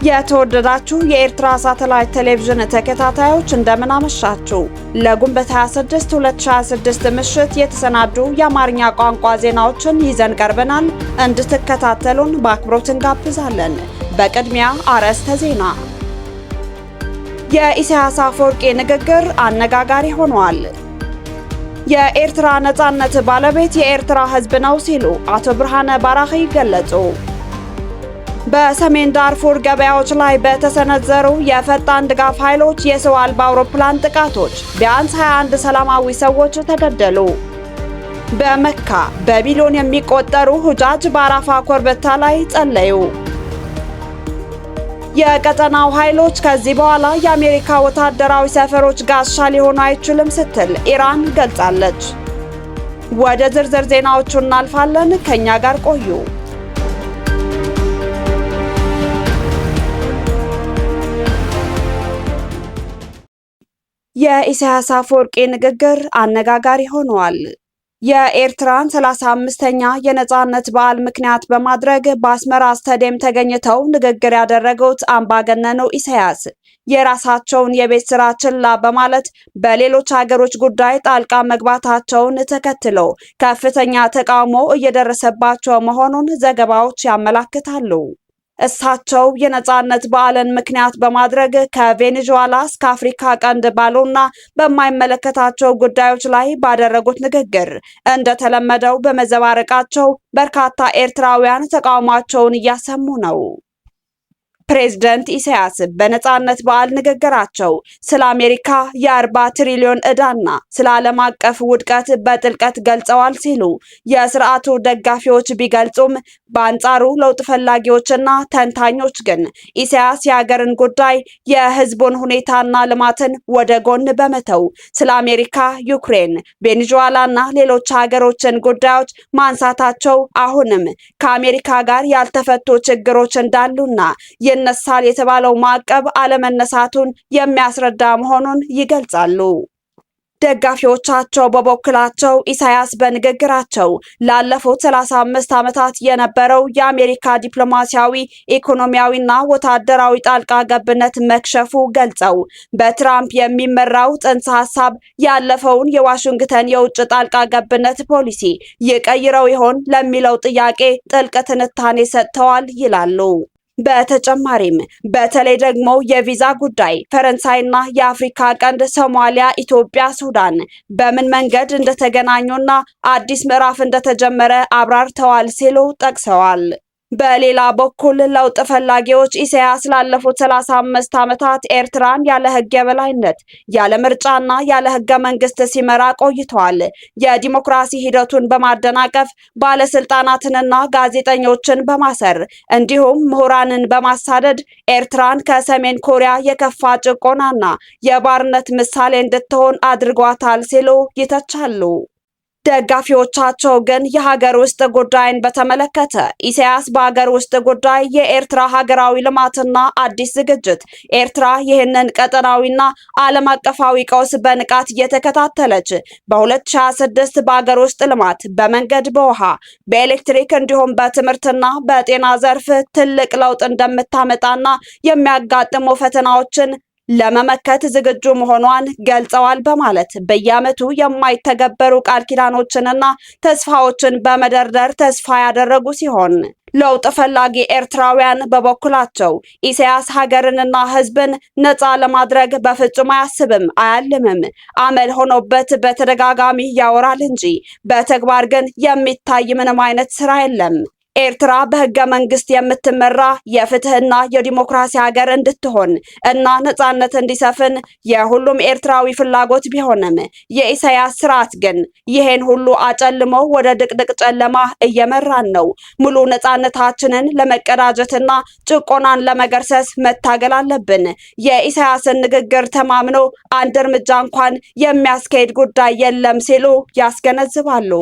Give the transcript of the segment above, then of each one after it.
የተወደዳችሁ የኤርትራ ሳተላይት ቴሌቪዥን ተከታታዮች እንደምን አመሻችሁ። ለግንቦት 26 2026 ምሽት የተሰናዱ የአማርኛ ቋንቋ ዜናዎችን ይዘን ቀርበናል። እንድትከታተሉን በአክብሮት እንጋብዛለን። በቅድሚያ አርዕስተ ዜና። የኢሳያስ አፈወርቂ ንግግር አነጋጋሪ ሆኗል። የኤርትራ ነጻነት ባለቤት የኤርትራ ሕዝብ ነው ሲሉ አቶ ብርሃነ ባራኺ ገለጹ። በሰሜን ዳርፉር ገበያዎች ላይ በተሰነዘሩ የፈጣን ድጋፍ ኃይሎች የሰው አልባ አውሮፕላን ጥቃቶች ቢያንስ 21 ሰላማዊ ሰዎች ተገደሉ። በመካ በቢሊዮን የሚቆጠሩ ሁጃጅ በአረፋ ኮረብታ ላይ ጸለዩ። የቀጠናው ኃይሎች ከዚህ በኋላ የአሜሪካ ወታደራዊ ሰፈሮች ጋሻ ሊሆኑ አይችልም ስትል ኢራን ገልጻለች። ወደ ዝርዝር ዜናዎቹ እናልፋለን። ከኛ ጋር ቆዩ። የኢሳያስ አፈወርቂ ንግግር አነጋጋሪ ሆኗል። የኤርትራን 35ኛ የነጻነት በዓል ምክንያት በማድረግ በአስመራ ስታዲየም ተገኝተው ንግግር ያደረጉት አምባገነኑ ኢሳያስ የራሳቸውን የቤት ስራ ችላ በማለት በሌሎች ሀገሮች ጉዳይ ጣልቃ መግባታቸውን ተከትሎ ከፍተኛ ተቃውሞ እየደረሰባቸው መሆኑን ዘገባዎች ያመላክታሉ። እሳቸው የነጻነት በዓልን ምክንያት በማድረግ ከቬኔዙዌላ እስከ አፍሪካ ቀንድ ባሉና በማይመለከታቸው ጉዳዮች ላይ ባደረጉት ንግግር እንደተለመደው በመዘባረቃቸው በርካታ ኤርትራውያን ተቃውሟቸውን እያሰሙ ነው። ፕሬዝዳንት ኢሳያስ በነጻነት በዓል ንግግራቸው ስለ አሜሪካ የ40 ትሪሊዮን ዕዳና ስለ ዓለም አቀፍ ውድቀት በጥልቀት ገልጸዋል ሲሉ የስርዓቱ ደጋፊዎች ቢገልጹም በአንጻሩ ለውጥ ፈላጊዎችና ተንታኞች ግን ኢሳያስ የሀገርን ጉዳይ የህዝቡን ሁኔታና ልማትን ወደ ጎን በመተው ስለ አሜሪካ፣ ዩክሬን፣ ቬኔዙዌላና ሌሎች ሀገሮችን ጉዳዮች ማንሳታቸው አሁንም ከአሜሪካ ጋር ያልተፈቱ ችግሮች እንዳሉና ይነሳል የተባለው ማዕቀብ አለመነሳቱን የሚያስረዳ መሆኑን ይገልጻሉ። ደጋፊዎቻቸው በበኩላቸው ኢሳያስ በንግግራቸው ላለፉት 35 ዓመታት የነበረው የአሜሪካ ዲፕሎማሲያዊ፣ ኢኮኖሚያዊና ወታደራዊ ጣልቃ ገብነት መክሸፉ ገልጸው በትራምፕ የሚመራው ጽንሰ ሐሳብ ያለፈውን የዋሽንግተን የውጭ ጣልቃ ገብነት ፖሊሲ ይቀይረው ይሆን ለሚለው ጥያቄ ጥልቅ ትንታኔ ሰጥተዋል ይላሉ። በተጨማሪም በተለይ ደግሞ የቪዛ ጉዳይ ፈረንሳይና የአፍሪካ ቀንድ፣ ሶማሊያ፣ ኢትዮጵያ፣ ሱዳን በምን መንገድ እንደተገናኙና አዲስ ምዕራፍ እንደተጀመረ አብራርተዋል ሲሉ ጠቅሰዋል። በሌላ በኩል ለውጥ ፈላጊዎች ኢሳያስ ላለፉት 35 ዓመታት ኤርትራን ያለ ሕግ የበላይነት ያለ ምርጫና ያለ ሕገ መንግስት ሲመራ ቆይተዋል። የዲሞክራሲ ሂደቱን በማደናቀፍ ባለስልጣናትንና ጋዜጠኞችን በማሰር እንዲሁም ምሁራንን በማሳደድ ኤርትራን ከሰሜን ኮሪያ የከፋ ጭቆናና የባርነት ምሳሌ እንድትሆን አድርጓታል ሲሉ ይተቻሉ። ደጋፊዎቻቸው ግን የሀገር ውስጥ ጉዳይን በተመለከተ ኢሳያስ በሀገር ውስጥ ጉዳይ የኤርትራ ሀገራዊ ልማትና አዲስ ዝግጅት ኤርትራ ይህንን ቀጠናዊና ዓለም አቀፋዊ ቀውስ በንቃት እየተከታተለች በ2026 በሀገር ውስጥ ልማት፣ በመንገድ፣ በውሃ፣ በኤሌክትሪክ እንዲሁም በትምህርትና በጤና ዘርፍ ትልቅ ለውጥ እንደምታመጣና የሚያጋጥሙ ፈተናዎችን ለመመከት ዝግጁ መሆኗን ገልጸዋል በማለት በየዓመቱ የማይተገበሩ ቃል ኪዳኖችንና ተስፋዎችን በመደርደር ተስፋ ያደረጉ ሲሆን ለውጥ ፈላጊ ኤርትራውያን በበኩላቸው ኢሳያስ ሀገርንና ሕዝብን ነፃ ለማድረግ በፍጹም አያስብም፣ አያልምም። አመል ሆኖበት በተደጋጋሚ ያወራል እንጂ በተግባር ግን የሚታይ ምንም አይነት ስራ የለም። ኤርትራ በህገ መንግስት የምትመራ የፍትህና የዲሞክራሲ ሀገር እንድትሆን እና ነጻነት እንዲሰፍን የሁሉም ኤርትራዊ ፍላጎት ቢሆንም የኢሳያስ ስርዓት ግን ይሄን ሁሉ አጨልሞ ወደ ድቅድቅ ጨለማ እየመራን ነው። ሙሉ ነጻነታችንን ለመቀዳጀትና ጭቆናን ለመገርሰስ መታገል አለብን። የኢሳያስን ንግግር ተማምኖ አንድ እርምጃ እንኳን የሚያስኬድ ጉዳይ የለም ሲሉ ያስገነዝባሉ።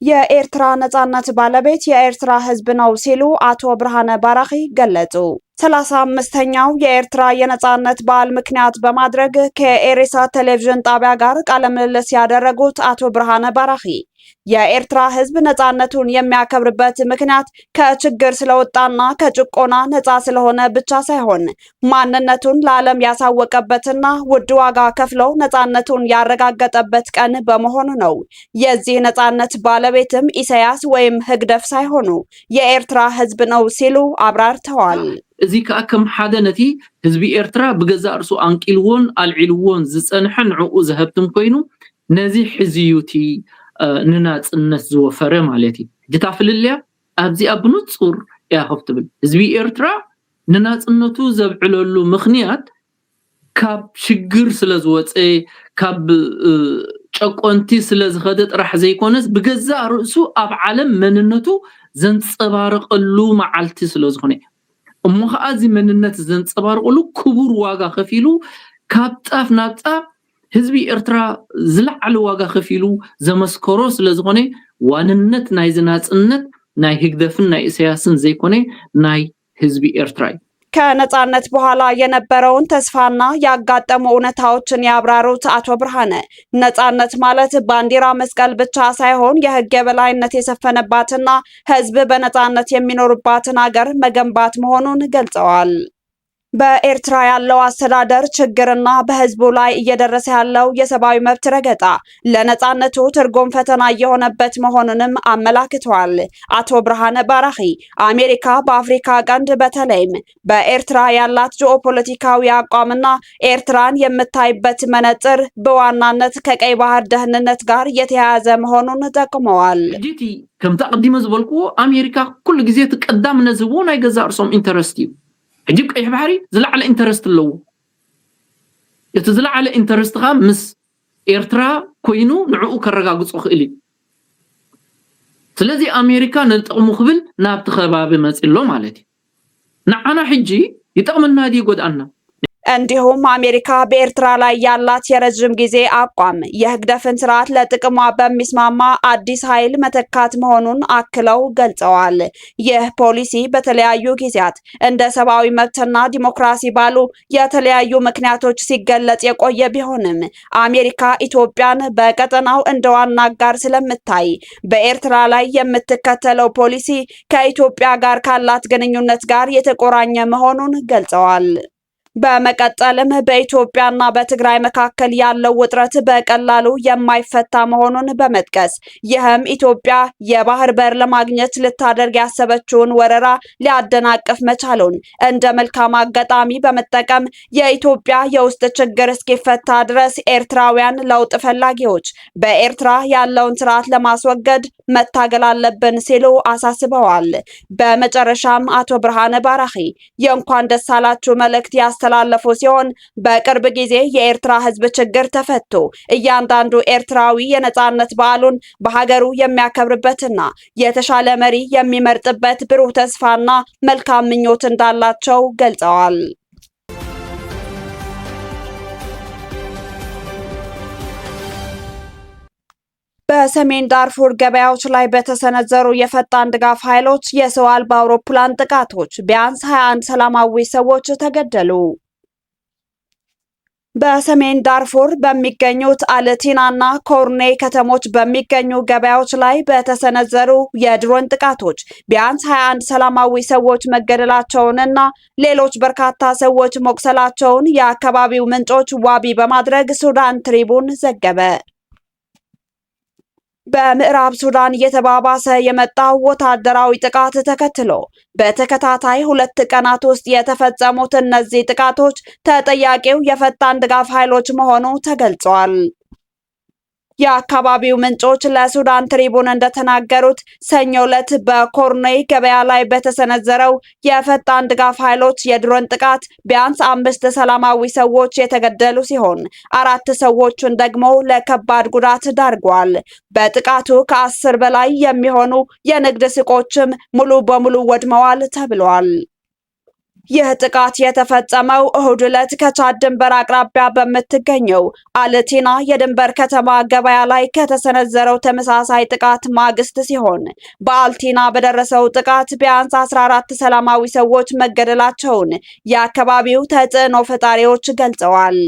የኤርትራ ነጻነት ባለቤት የኤርትራ ሕዝብ ነው ሲሉ አቶ ብርሃነ ባራኺ ገለጹ። 35ኛው የኤርትራ የነጻነት በዓል ምክንያት በማድረግ ከኤሬሳ ቴሌቪዥን ጣቢያ ጋር ቃለ ምልልስ ያደረጉት አቶ ብርሃነ ባራኺ የኤርትራ ህዝብ ነጻነቱን የሚያከብርበት ምክንያት ከችግር ስለወጣና ከጭቆና ነጻ ስለሆነ ብቻ ሳይሆን ማንነቱን ለዓለም ያሳወቀበትና ውድ ዋጋ ከፍለው ነጻነቱን ያረጋገጠበት ቀን በመሆኑ ነው። የዚህ ነጻነት ባለቤትም ኢሳያስ ወይም ህግደፍ ሳይሆኑ የኤርትራ ህዝብ ነው ሲሉ አብራርተዋል። እዚ ከአከም ሓደ ነቲ ህዝቢ ኤርትራ ብገዛ እርሱ አንቂልዎን አልዒልዎን ዝጸንሐን ንዕኡ ዘህብትም ኮይኑ ነዚ ሕዝዩቲ ንናጽነት ዝወፈረ ማለት እዩ ጅታፍልልያ ኣብዚ ኣብንጹር ያኸፍትብል ህዝቢ ኤርትራ ንናጽነቱ ዘብዕለሉ ምኽንያት ካብ ሽግር ስለዝወፀ ካብ ጨቆንቲ ስለዝኸደ ጥራሕ ዘይኮነስ ብገዛ ርእሱ ኣብ ዓለም መንነቱ ዘንጸባርቀሉ መዓልቲ ስለዝኾነ እሞ ከዓ እዚ መንነት ዘንጸባርቀሉ ክቡር ዋጋ ከፊሉ ካብ ጣፍ ናብ ጣፍ ህዝቢ ኤርትራ ዝለዓለ ዋጋ ከፊሉ ዘመስከሮ ስለዝኾነ ዋንነት ናይ ዝናጽነት ናይ ህግደፍን ናይ ኢሳያስን ዘይኮነ ናይ ህዝቢ ኤርትራ ከነጻነት በኋላ የነበረውን ተስፋና ያጋጠሙ እውነታዎችን ያብራሩት አቶ ብርሃነ ነጻነት ማለት ባንዲራ መስቀል ብቻ ሳይሆን የህግ የበላይነት የሰፈነባትና ህዝብ በነጻነት የሚኖርባትን ሀገር መገንባት መሆኑን ገልጸዋል። በኤርትራ ያለው አስተዳደር ችግርና በህዝቡ ላይ እየደረሰ ያለው የሰብአዊ መብት ረገጣ ለነጻነቱ ትርጉም ፈተና እየሆነበት መሆኑንም አመላክተዋል። አቶ ብርሃነ ባራኺ አሜሪካ በአፍሪካ ቀንድ በተለይም በኤርትራ ያላት ጂኦፖለቲካዊ አቋምና ኤርትራን የምታይበት መነጽር በዋናነት ከቀይ ባህር ደህንነት ጋር የተያያዘ መሆኑን ጠቁመዋል። ጂቲ ከምታ ቀዲመ ዝበልኩዎ አሜሪካ ኩሉ ጊዜ ተቀዳምነት ዝህቦ ናይ ገዛ እርሶም ኢንተረስት እዩ عجيب قيح بحري زلع انترست اللو يتزلع على انترست مس إيرترا كوينو نعو كرقاقص خيلي سلازي أمريكا نلتقمو خبل نابت خباب مسئلو مالتي نعنا حجي يتقمنا دي قد أنا እንዲሁም አሜሪካ በኤርትራ ላይ ያላት የረጅም ጊዜ አቋም የህግደፍን ስርዓት ለጥቅሟ በሚስማማ አዲስ ኃይል መተካት መሆኑን አክለው ገልጸዋል። ይህ ፖሊሲ በተለያዩ ጊዜያት እንደ ሰብአዊ መብትና ዲሞክራሲ ባሉ የተለያዩ ምክንያቶች ሲገለጽ የቆየ ቢሆንም አሜሪካ ኢትዮጵያን በቀጠናው እንደ ዋና አጋር ስለምታይ በኤርትራ ላይ የምትከተለው ፖሊሲ ከኢትዮጵያ ጋር ካላት ግንኙነት ጋር የተቆራኘ መሆኑን ገልጸዋል። በመቀጠልም በኢትዮጵያና በትግራይ መካከል ያለው ውጥረት በቀላሉ የማይፈታ መሆኑን በመጥቀስ ይህም ኢትዮጵያ የባህር በር ለማግኘት ልታደርግ ያሰበችውን ወረራ ሊያደናቅፍ መቻሉን እንደ መልካም አጋጣሚ በመጠቀም የኢትዮጵያ የውስጥ ችግር እስኪፈታ ድረስ ኤርትራውያን ለውጥ ፈላጊዎች በኤርትራ ያለውን ስርዓት ለማስወገድ መታገል አለብን ሲሉ አሳስበዋል። በመጨረሻም አቶ ብርሃነ ባራኺ የእንኳን ደስ አላችሁ መልእክት ያስተላለፉ ሲሆን በቅርብ ጊዜ የኤርትራ ህዝብ ችግር ተፈቶ እያንዳንዱ ኤርትራዊ የነጻነት በዓሉን በሀገሩ የሚያከብርበትና የተሻለ መሪ የሚመርጥበት ብሩህ ተስፋና መልካም ምኞት እንዳላቸው ገልጸዋል። በሰሜን ዳርፉር ገበያዎች ላይ በተሰነዘሩ የፈጣን ድጋፍ ኃይሎች የሰው አልባ አውሮፕላን ጥቃቶች ቢያንስ 21 ሰላማዊ ሰዎች ተገደሉ። በሰሜን ዳርፉር በሚገኙት አልቲናና ኮርኔ ከተሞች በሚገኙ ገበያዎች ላይ በተሰነዘሩ የድሮን ጥቃቶች ቢያንስ 21 ሰላማዊ ሰዎች መገደላቸውንና ሌሎች በርካታ ሰዎች መቁሰላቸውን የአካባቢው ምንጮች ዋቢ በማድረግ ሱዳን ትሪቡን ዘገበ። በምዕራብ ሱዳን እየተባባሰ የመጣው ወታደራዊ ጥቃት ተከትሎ በተከታታይ 2 ቀናት ውስጥ የተፈጸሙት እነዚህ ጥቃቶች ተጠያቂው የፈጣን ድጋፍ ኃይሎች መሆኑ ተገልጿል። የአካባቢው ምንጮች ለሱዳን ትሪቡን እንደተናገሩት ሰኞ ዕለት በኮርኔይ ገበያ ላይ በተሰነዘረው የፈጣን ድጋፍ ኃይሎች የድሮን ጥቃት ቢያንስ 5 ሰላማዊ ሰዎች የተገደሉ ሲሆን 4 ሰዎችን ደግሞ ለከባድ ጉዳት ዳርጓል። በጥቃቱ ከ10 በላይ የሚሆኑ የንግድ ሱቆችም ሙሉ በሙሉ ወድመዋል ተብሏል። ይህ ጥቃት የተፈጸመው እሁድ ዕለት ከቻድ ድንበር አቅራቢያ በምትገኘው አልቲና የድንበር ከተማ ገበያ ላይ ከተሰነዘረው ተመሳሳይ ጥቃት ማግስት ሲሆን በአልቲና በደረሰው ጥቃት ቢያንስ 14 ሰላማዊ ሰዎች መገደላቸውን የአካባቢው ተጽዕኖ ፈጣሪዎች ገልጸዋል።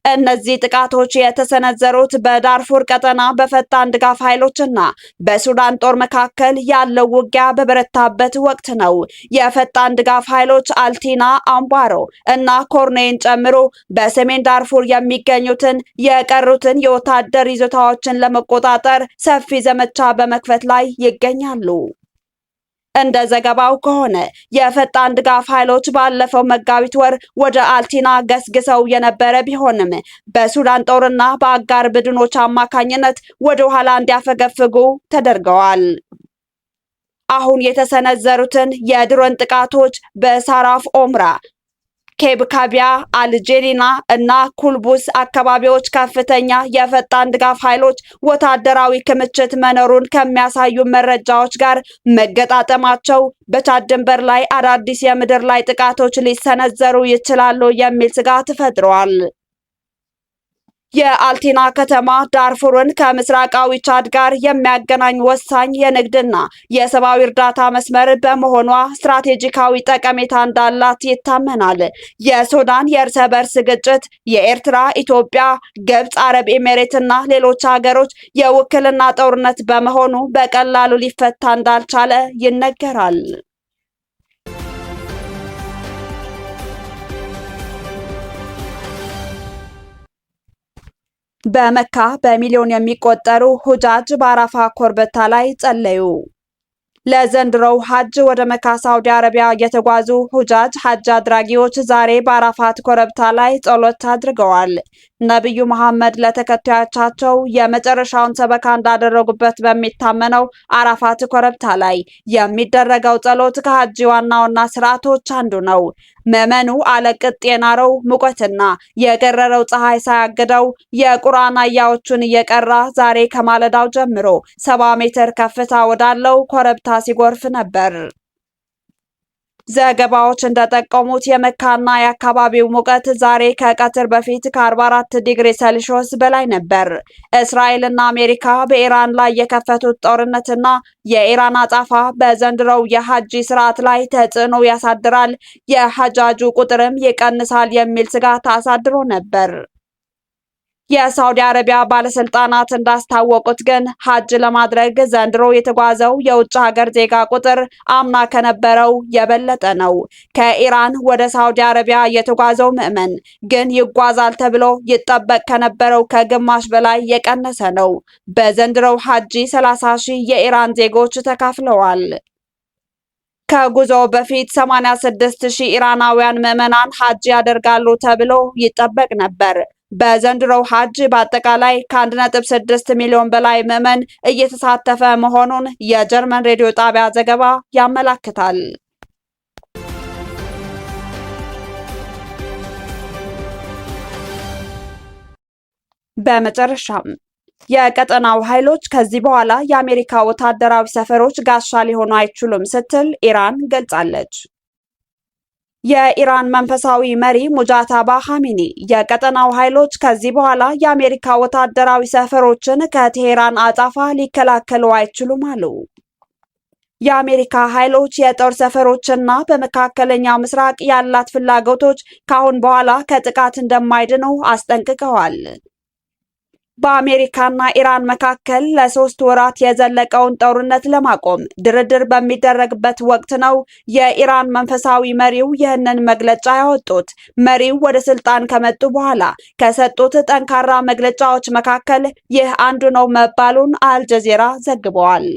እነዚህ ጥቃቶች የተሰነዘሩት በዳርፉር ቀጠና በፈጣን ድጋፍ ኃይሎችና በሱዳን ጦር መካከል ያለው ውጊያ በበረታበት ወቅት ነው። የፈጣን ድጋፍ ኃይሎች አልቲና፣ አምባሮ እና ኮርኔን ጨምሮ በሰሜን ዳርፉር የሚገኙትን የቀሩትን የወታደር ይዞታዎችን ለመቆጣጠር ሰፊ ዘመቻ በመክፈት ላይ ይገኛሉ። እንደ ዘገባው ከሆነ የፈጣን ድጋፍ ኃይሎች ባለፈው መጋቢት ወር ወደ አልቲና ገስግሰው የነበረ ቢሆንም በሱዳን ጦርና በአጋር ቡድኖች አማካኝነት ወደ ኋላ እንዲያፈገፍጉ ተደርገዋል። አሁን የተሰነዘሩትን የድሮን ጥቃቶች በሳራፍ ኦምራ፣ ኬብካቢያ፣ አልጄሪና እና ኩልቡስ አካባቢዎች ከፍተኛ የፈጣን ድጋፍ ኃይሎች ወታደራዊ ክምችት መኖሩን ከሚያሳዩ መረጃዎች ጋር መገጣጠማቸው በቻድ ድንበር ላይ አዳዲስ የምድር ላይ ጥቃቶች ሊሰነዘሩ ይችላሉ የሚል ስጋት ፈጥሯል። የአልቲና ከተማ ዳርፉርን ከምስራቃዊ ቻድ ጋር የሚያገናኝ ወሳኝ የንግድና የሰብአዊ እርዳታ መስመር በመሆኗ ስትራቴጂካዊ ጠቀሜታ እንዳላት ይታመናል። የሱዳን የእርስ በርስ ግጭት የኤርትራ፣ ኢትዮጵያ፣ ግብጽ፣ አረብ ኤሜሬት እና ሌሎች ሀገሮች የውክልና ጦርነት በመሆኑ በቀላሉ ሊፈታ እንዳልቻለ ይነገራል። በመካ በሚሊዮን የሚቆጠሩ ሁጃጅ በአረፋ ኮረብታ ላይ ጸለዩ። ለዘንድሮው ሐጅ ወደ መካ ሳውዲ አረቢያ የተጓዙ ሁጃጅ ሐጅ አድራጊዎች ዛሬ በአራፋት ኮረብታ ላይ ጸሎት አድርገዋል። ነብዩ መሐመድ ለተከታዮቻቸው የመጨረሻውን ሰበካ እንዳደረጉበት በሚታመነው አራፋት ኮረብታ ላይ የሚደረገው ጸሎት ከሐጅ ዋና ስርዓቶች አንዱ ነው። ምዕመኑ አለቅጥ የናረው ሙቀትና የገረረው ፀሐይ ሳያግደው የቁርአን አያዎቹን እየቀራ ዛሬ ከማለዳው ጀምሮ 70 ሜትር ከፍታ ወዳለው ኮረብታ ሲጎርፍ ነበር። ዘገባዎች እንደጠቆሙት የመካና የአካባቢው ሙቀት ዛሬ ከቀትር በፊት ከ44 ዲግሪ ሴልሺየስ በላይ ነበር። እስራኤልና አሜሪካ በኢራን ላይ የከፈቱት ጦርነትና የኢራን አጻፋ በዘንድሮው የሐጅ ስርዓት ላይ ተጽዕኖ ያሳድራል፣ የሐጃጁ ቁጥርም ይቀንሳል የሚል ስጋት አሳድሮ ነበር። የሳውዲ አረቢያ ባለስልጣናት እንዳስታወቁት ግን ሐጅ ለማድረግ ዘንድሮ የተጓዘው የውጭ ሀገር ዜጋ ቁጥር አምና ከነበረው የበለጠ ነው። ከኢራን ወደ ሳውዲ አረቢያ የተጓዘው ምዕመን ግን ይጓዛል ተብሎ ይጠበቅ ከነበረው ከግማሽ በላይ የቀነሰ ነው። በዘንድሮው ሐጅ 30 ሺህ የኢራን ዜጎች ተካፍለዋል። ከጉዞ በፊት 86 ሺህ ኢራናውያን ምዕመናን ሐጅ ያደርጋሉ ተብሎ ይጠበቅ ነበር። በዘንድሮው ሐጅ በአጠቃላይ ከ1.6 ሚሊዮን በላይ ምዕመን እየተሳተፈ መሆኑን የጀርመን ሬዲዮ ጣቢያ ዘገባ ያመለክታል። በመጨረሻም የቀጠናው ኃይሎች ከዚህ በኋላ የአሜሪካ ወታደራዊ ሰፈሮች ጋሻ ሊሆኑ አይችሉም ስትል ኢራን ገልጻለች። የኢራን መንፈሳዊ መሪ ሙጃታባ ኻሜኒ የቀጠናው ኃይሎች ከዚህ በኋላ የአሜሪካ ወታደራዊ ሰፈሮችን ከቴሄራን አጻፋ ሊከላከሉ አይችሉም አሉ። የአሜሪካ ኃይሎች የጦር ሰፈሮችና በመካከለኛው ምስራቅ ያላት ፍላጎቶች ካሁን በኋላ ከጥቃት እንደማይድኑ አስጠንቅቀዋል። በአሜሪካና ኢራን መካከል ለ3 ወራት የዘለቀውን ጦርነት ለማቆም ድርድር በሚደረግበት ወቅት ነው የኢራን መንፈሳዊ መሪው ይህንን መግለጫ ያወጡት። መሪው ወደ ስልጣን ከመጡ በኋላ ከሰጡት ጠንካራ መግለጫዎች መካከል ይህ አንዱ ነው መባሉን አልጀዚራ ዘግበዋል።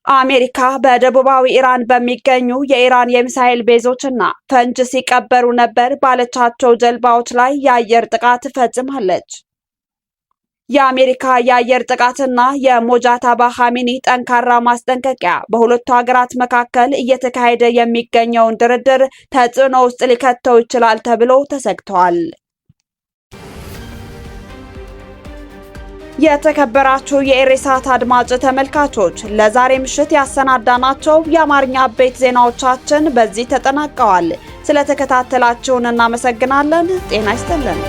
አሜሪካ በደቡባዊ ኢራን በሚገኙ የኢራን የሚሳኤል ቤዞችና ፈንጅ ሲቀበሩ ነበር ባለቻቸው ጀልባዎች ላይ የአየር ጥቃት ፈጽማለች። የአሜሪካ የአየር ጥቃትና የሙጃታባ ኻሜኒ ጠንካራ ማስጠንቀቂያ በሁለቱ ሀገራት መካከል እየተካሄደ የሚገኘውን ድርድር ተጽዕኖ ውስጥ ሊከተው ይችላል ተብሎ ተሰግቷል። የተከበራችሁ የኢሬሳት አድማጭ ተመልካቾች ለዛሬ ምሽት ያሰናዳናቸው የአማርኛ አበይት ዜናዎቻችን በዚህ ተጠናቀዋል። ስለተከታተላችሁን እናመሰግናለን። ጤና ይስጥልን።